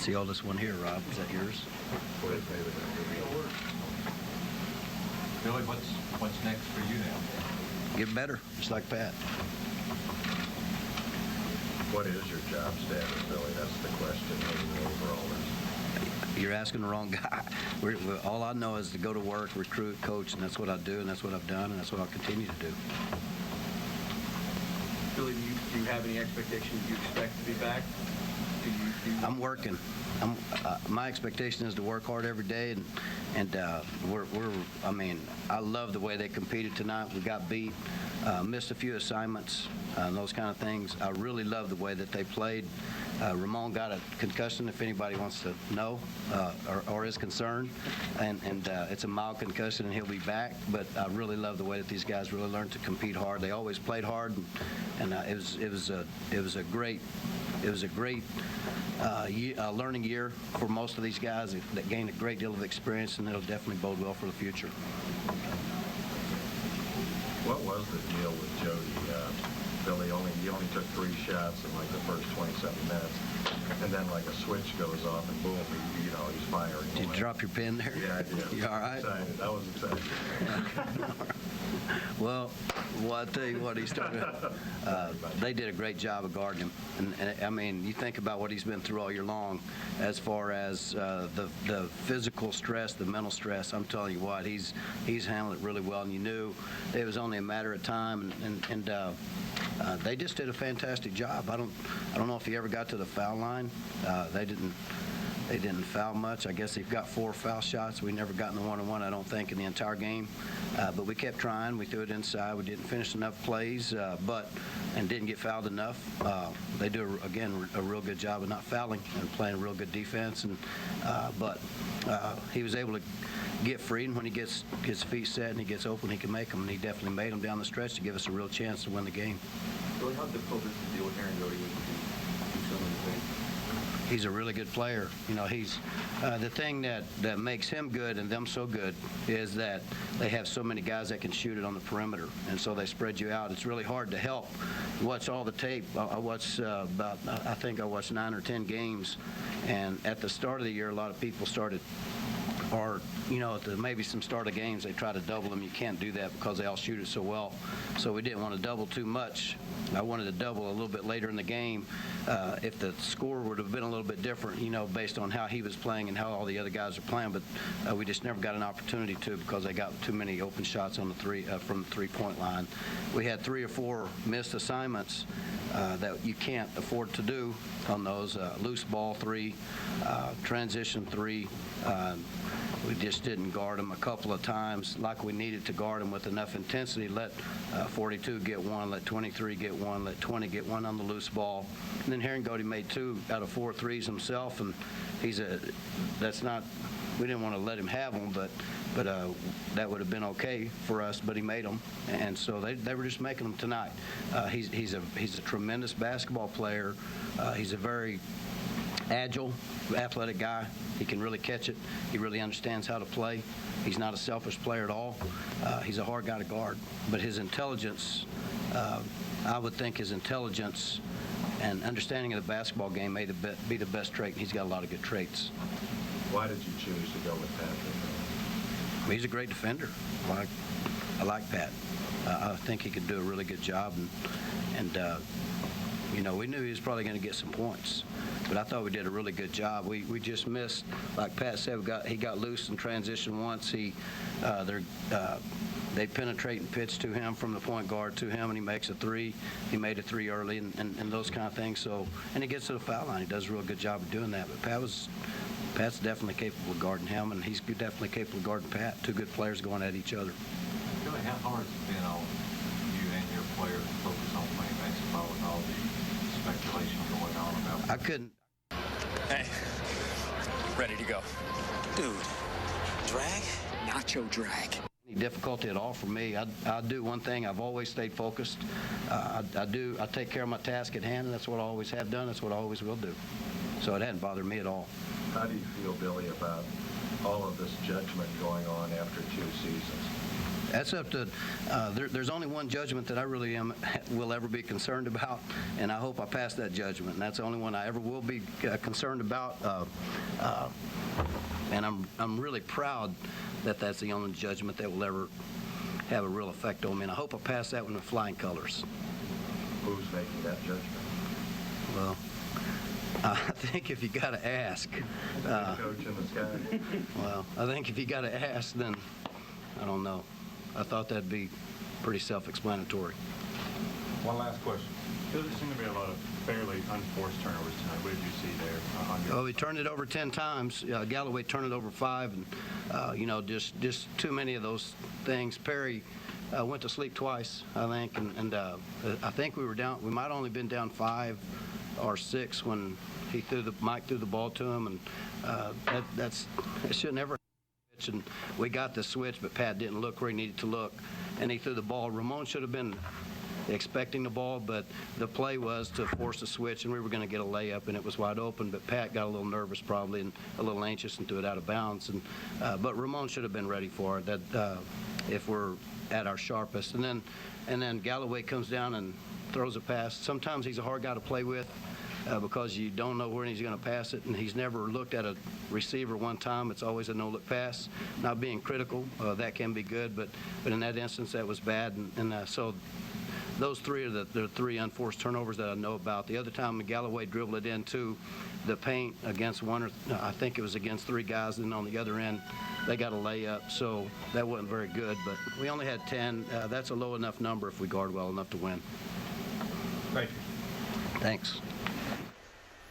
the oldest one here, Rob. Is that yours? Billy, what's next for you now? Get better, just like Pat. What is your job status, Billy? That's the question. Overall, You're asking the wrong guy. All I know is to go to work, recruit, coach, and that's what I do, and that's what I've done, and that's what I'll continue to do. Billy, do you have any expectations you expect to be back? I'm working. My expectation is to work hard every day, and I mean, I love the way they competed tonight. We got beat, missed a few assignments, and those kind of things. I really love the way that they played. Ramon got a concussion, if anybody wants to know or is concerned, and it's a mild concussion, and he'll be back. But I really love the way that these guys really learned to compete hard. They always played hard, and it was a great learning year for most of these guys that gained a great deal of experience, and it'll definitely bode well for the future. what was the deal with Jody? Billy, he only took 3 shots in like the first 27 minutes, and then like a switch goes off, and boom, he's firing. Did you drop your pen there? Yeah, I did. You all right? Excited. I was excited. Well, I tell you what, they did a great job of guarding him. And I mean, you think about what he's been through all year long as far as the physical stress, the mental stress. I'm telling you what, he's handled it really well, and you knew it was only a matter of time, and they just did a fantastic job. I don't know if he ever got to the foul line. They didn't foul much. I guess they've got 4 foul shots. We never got in the 1-on-1, I don't think, in the entire game. But we kept trying. We threw it inside. We didn't finish enough plays, and didn't get fouled enough. They do, again, a real good job of not fouling and playing real good defense. But he was able to get free, and when he gets his feet set and he gets open, he can make them. And he definitely made them down the stretch to give us a real chance to win the game. Really, how difficult is it to deal with Aaron Doty when you do so many things? He's a really good player. He's the thing that makes him good and them so good is that they have so many guys that can shoot it on the perimeter, and so they spread you out. It's really hard to help. Watch all the tape. I watched I think I watched 9 or 10 games, and at the start of the year, a lot of people started. Or, maybe some start of games, they try to double them. You can't do that because they all shoot it so well. So we didn't want to double too much. I wanted to double a little bit later in the game if the score would have been a little bit different, based on how he was playing and how all the other guys are playing. But we just never got an opportunity to because they got too many open shots on the from the three-point line. We had 3 or 4 missed assignments that you can't afford to do on those. Loose ball 3, transition 3. We just didn't guard them a couple of times like we needed to guard them with enough intensity. Let 42 get 1, let 23 get 1, let 20 get 1 on the loose ball. And then Herringody made 2 out of 4 threes himself, and we didn't want to let him have them, but that would have been okay for us, but he made them, and so they were just making them tonight. He's a tremendous basketball player. He's a very agile, athletic guy. He can really catch it. He really understands how to play. He's not a selfish player at all. He's a hard guy to guard. But his intelligence, I would think his intelligence and understanding of the basketball game may be the best trait. He's got a lot of good traits. Why did you choose to go with Patrick? He's a great defender. I like Pat. I think he could do a really good job. And we knew he was probably going to get some points. But I thought we did a really good job. We just missed, like Pat said, he got loose in transition once. They penetrate and pitch to him from the point guard to him, and he makes a 3. He made a 3 early, and those kind of things. And he gets to the foul line. He does a real good job of doing that. But Pat's definitely capable of guarding him, and he's definitely capable of guarding Pat. 2 good players going at each other. Really, how hard has it been on you and your players to focus on playing basketball with all the speculation going on about? I couldn't. Hey, ready to go. Dude, drag? Nacho drag. Any difficulty at all for me. I do one thing. I've always stayed focused. I take care of my task at hand, and that's what I always have done. That's what I always will do. So it hadn't bothered me at all. How do you feel, Billy, about all of this judgment going on after 2 seasons? That's up to, there's only one judgment that I really will ever be concerned about, and I hope I pass that judgment. And that's the only one I ever will be concerned about. And I'm really proud that that's the only judgment that will ever have a real effect on me. And I hope I pass that one with flying colors. Who's making that judgment? Well, I think if you got to ask, Coach in the sky? well, I think if you got to ask, then I don't know. I thought that'd be pretty self-explanatory. One last question. There seem to be a lot of fairly unforced turnovers tonight. What did you see there? Oh, he turned it over 10 times. Galloway turned it over 5, and just too many of those things. Perry went to sleep twice, I think, and I think we were down. We might have only been down 5 or 6 when Mike threw the ball to him, and that should never. And we got the switch, but Pat didn't look where he needed to look, and he threw the ball. Ramon should have been expecting the ball, but the play was to force a switch, and we were going to get a layup, and it was wide open, but Pat got a little nervous probably and a little anxious and threw it out of bounds. But Ramon should have been ready for it, that if we're at our sharpest. And then Galloway comes down and throws a pass. Sometimes he's a hard guy to play with because you don't know where he's going to pass it, and he's never looked at a receiver one time. It's always a no-look pass. Not being critical, that can be good, but in that instance, that was bad. So those 3 are the 3 unforced turnovers that I know about. The other time, Galloway dribbled it into the paint against I think it was against 3 guys, and on the other end, they got a layup, so that wasn't very good. But we only had 10. That's a low enough number if we guard well enough to win. Thank you. Thanks.